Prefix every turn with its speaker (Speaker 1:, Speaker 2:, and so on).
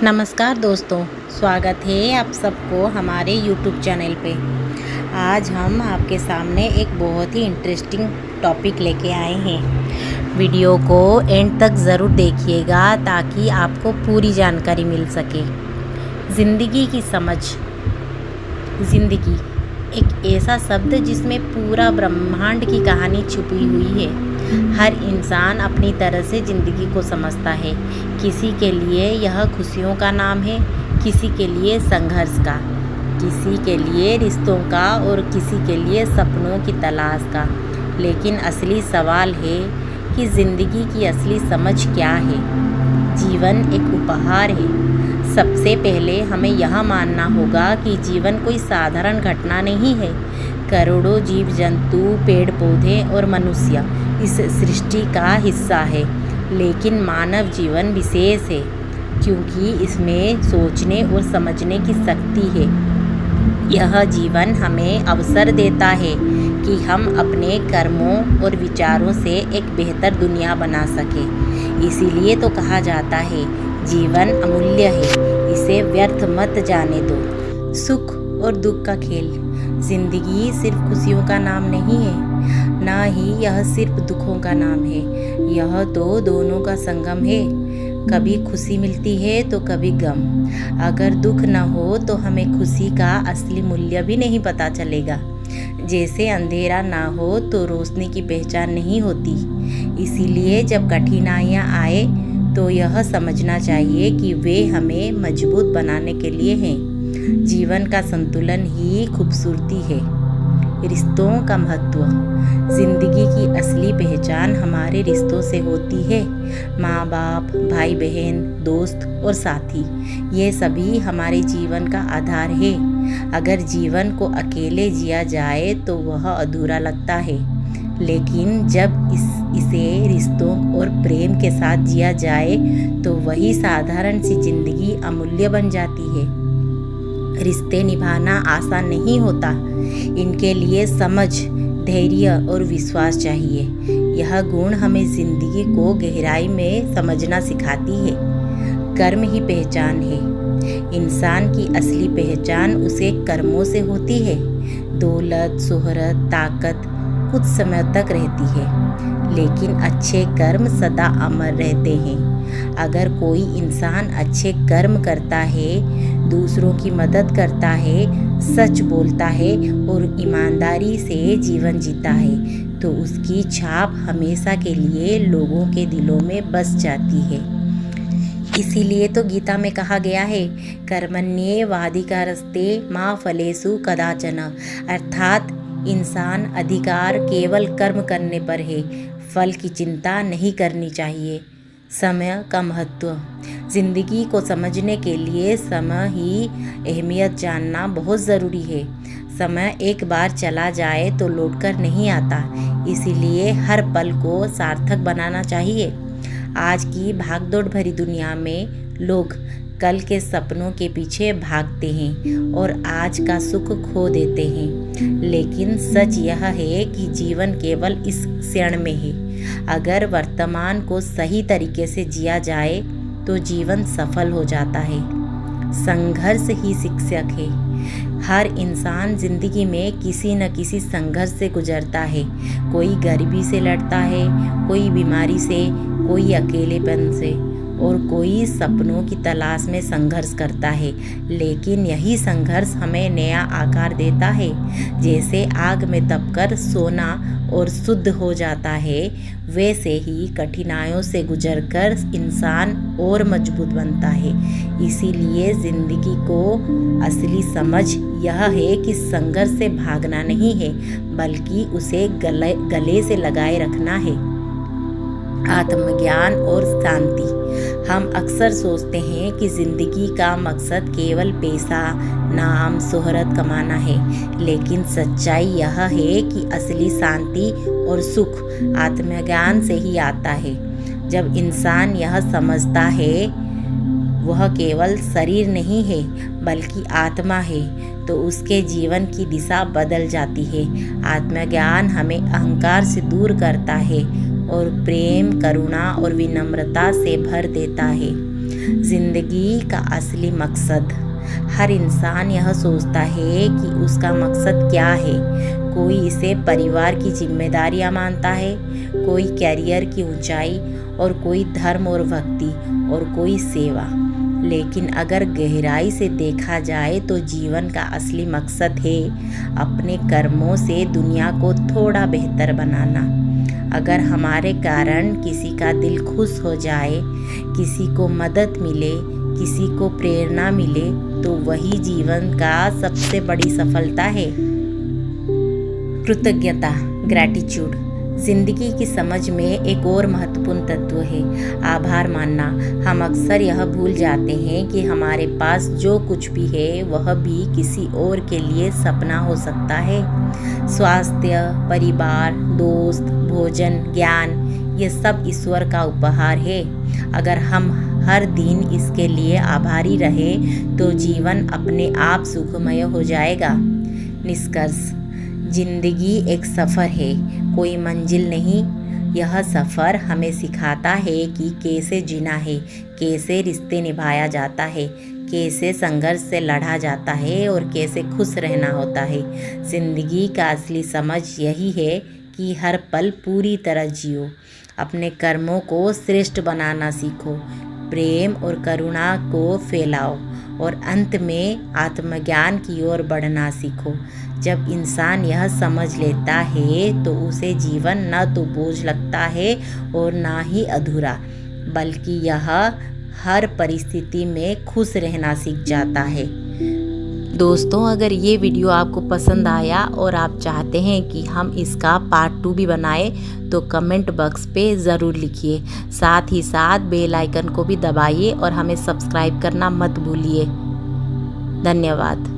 Speaker 1: नमस्कार दोस्तों, स्वागत है आप सबको हमारे YouTube चैनल पे। आज हम आपके सामने एक बहुत ही इंटरेस्टिंग टॉपिक लेके आए हैं। वीडियो को एंड तक ज़रूर देखिएगा ताकि आपको पूरी जानकारी मिल सके। ज़िंदगी की समझ। ज़िंदगी एक ऐसा शब्द जिसमें पूरा ब्रह्मांड की कहानी छुपी हुई है। हर इंसान अपनी तरह से ज़िंदगी को समझता है। किसी के लिए यह खुशियों का नाम है, किसी के लिए संघर्ष का, किसी के लिए रिश्तों का और किसी के लिए सपनों की तलाश का। लेकिन असली सवाल है कि ज़िंदगी की असली समझ क्या है। जीवन एक उपहार है। सबसे पहले हमें यह मानना होगा कि जीवन कोई साधारण घटना नहीं है। करोड़ों जीव जंतु, पेड़ पौधे और मनुष्य इस सृष्टि का हिस्सा है, लेकिन मानव जीवन विशेष है क्योंकि इसमें सोचने और समझने की शक्ति है। यह जीवन हमें अवसर देता है कि हम अपने कर्मों और विचारों से एक बेहतर दुनिया बना सकें। इसीलिए तो कहा जाता है, जीवन अमूल्य है, इसे व्यर्थ मत जाने दो। सुख और दुख का खेल। जिंदगी सिर्फ खुशियों का नाम नहीं है, ना ही यह सिर्फ दुखों का नाम है। यह तो दोनों का संगम है। कभी खुशी मिलती है तो कभी गम। अगर दुख न हो तो हमें खुशी का असली मूल्य भी नहीं पता चलेगा। जैसे अंधेरा ना हो तो रोशनी की पहचान नहीं होती। इसीलिए जब कठिनाइयाँ आए तो यह समझना चाहिए कि वे हमें मजबूत बनाने के लिए हैं। जीवन का संतुलन ही खूबसूरती है। रिश्तों का महत्व। जिंदगी की असली पहचान हमारे रिश्तों से होती है। माँ बाप, भाई बहन, दोस्त और साथी, ये सभी हमारे जीवन का आधार है। अगर जीवन को अकेले जिया जाए तो वह अधूरा लगता है, लेकिन जब इसे रिश्तों और प्रेम के साथ जिया जाए तो वही साधारण सी जिंदगी अमूल्य बन जाती है। रिश्ते निभाना आसान नहीं होता। इनके लिए समझ, धैर्य और विश्वास चाहिए। यह गुण हमें जिंदगी को गहराई में समझना सिखाती है। कर्म ही पहचान है। इंसान की असली पहचान उसे कर्मों से होती है। दौलत, शोहरत, ताकत कुछ समय तक रहती है, लेकिन अच्छे कर्म सदा अमर रहते हैं। अगर कोई इंसान अच्छे कर्म करता है, दूसरों की मदद करता है, सच बोलता है और ईमानदारी से जीवन जीता है, तो उसकी छाप हमेशा के लिए लोगों के दिलों में बस जाती है। इसीलिए तो गीता में कहा गया है, कर्मण्येवाधिकारस्ते मा फलेषु कदाचन। अर्थात इंसान अधिकार केवल कर्म करने पर है, फल की चिंता नहीं करनी चाहिए। समय का महत्व। जिंदगी को समझने के लिए समय ही अहमियत जानना बहुत ज़रूरी है। समय एक बार चला जाए तो लौटकर नहीं आता, इसीलिए हर पल को सार्थक बनाना चाहिए। आज की भागदौड़ भरी दुनिया में लोग कल के सपनों के पीछे भागते हैं और आज का सुख खो देते हैं, लेकिन सच यह है कि जीवन केवल इस क्षण में है। अगर वर्तमान को सही तरीके से जिया जाए तो जीवन सफल हो जाता है। संघर्ष ही शिक्षक है। हर इंसान जिंदगी में किसी न किसी संघर्ष से गुजरता है। कोई गरीबी से लड़ता है, कोई बीमारी से, कोई अकेलेपन से और कोई सपनों की तलाश में संघर्ष करता है। लेकिन यही संघर्ष हमें नया आकार देता है। जैसे आग में दबकर सोना और शुद्ध हो जाता है, वैसे ही कठिनाइयों से गुजरकर इंसान और मजबूत बनता है। इसीलिए जिंदगी को असली समझ यह है कि संघर्ष से भागना नहीं है, बल्कि उसे गले से लगाए रखना है। आत्मज्ञान और शांति। हम अक्सर सोचते हैं कि ज़िंदगी का मकसद केवल पैसा, नाम, शोहरत कमाना है, लेकिन सच्चाई यह है कि असली शांति और सुख आत्मज्ञान से ही आता है। जब इंसान यह समझता है वह केवल शरीर नहीं है बल्कि आत्मा है, तो उसके जीवन की दिशा बदल जाती है। आत्मज्ञान हमें अहंकार से दूर करता है और प्रेम, करुणा और विनम्रता से भर देता है। जिंदगी का असली मकसद। हर इंसान यह सोचता है कि उसका मकसद क्या है। कोई इसे परिवार की जिम्मेदारियां मानता है, कोई कैरियर की ऊंचाई, और कोई धर्म और भक्ति, और कोई सेवा। लेकिन अगर गहराई से देखा जाए तो जीवन का असली मकसद है अपने कर्मों से दुनिया को थोड़ा बेहतर बनाना। अगर हमारे कारण किसी का दिल खुश हो जाए, किसी को मदद मिले, किसी को प्रेरणा मिले, तो वही जीवन का सबसे बड़ी सफलता है। कृतज्ञता, ग्रैटिट्यूड, जिंदगी की समझ में एक और महत्वपूर्ण तत्व है आभार मानना। हम अक्सर यह भूल जाते हैं कि हमारे पास जो कुछ भी है वह भी किसी और के लिए सपना हो सकता है। स्वास्थ्य, परिवार, दोस्त, भोजन, ज्ञान, ये सब ईश्वर का उपहार है। अगर हम हर दिन इसके लिए आभारी रहे तो जीवन अपने आप सुखमय हो जाएगा। निष्कर्ष, जिंदगी एक सफ़र है, कोई मंजिल नहीं। यह सफ़र हमें सिखाता है कि कैसे जीना है, कैसे रिश्ते निभाया जाता है, कैसे संघर्ष से लड़ा जाता है और कैसे खुश रहना होता है। जिंदगी का असली समझ यही है कि हर पल पूरी तरह जियो, अपने कर्मों को श्रेष्ठ बनाना सीखो, प्रेम और करुणा को फैलाओ, और अंत में आत्मज्ञान की ओर बढ़ना सीखो। जब इंसान यह समझ लेता है तो उसे जीवन न तो बोझ लगता है और ना ही अधूरा, बल्कि यह हर परिस्थिति में खुश रहना सीख जाता है। दोस्तों, अगर ये वीडियो आपको पसंद आया और आप चाहते हैं कि हम इसका पार्ट 2 भी बनाएं तो कमेंट बॉक्स पे ज़रूर लिखिए। साथ ही साथ बेल आइकन को भी दबाइए और हमें सब्सक्राइब करना मत भूलिए। धन्यवाद।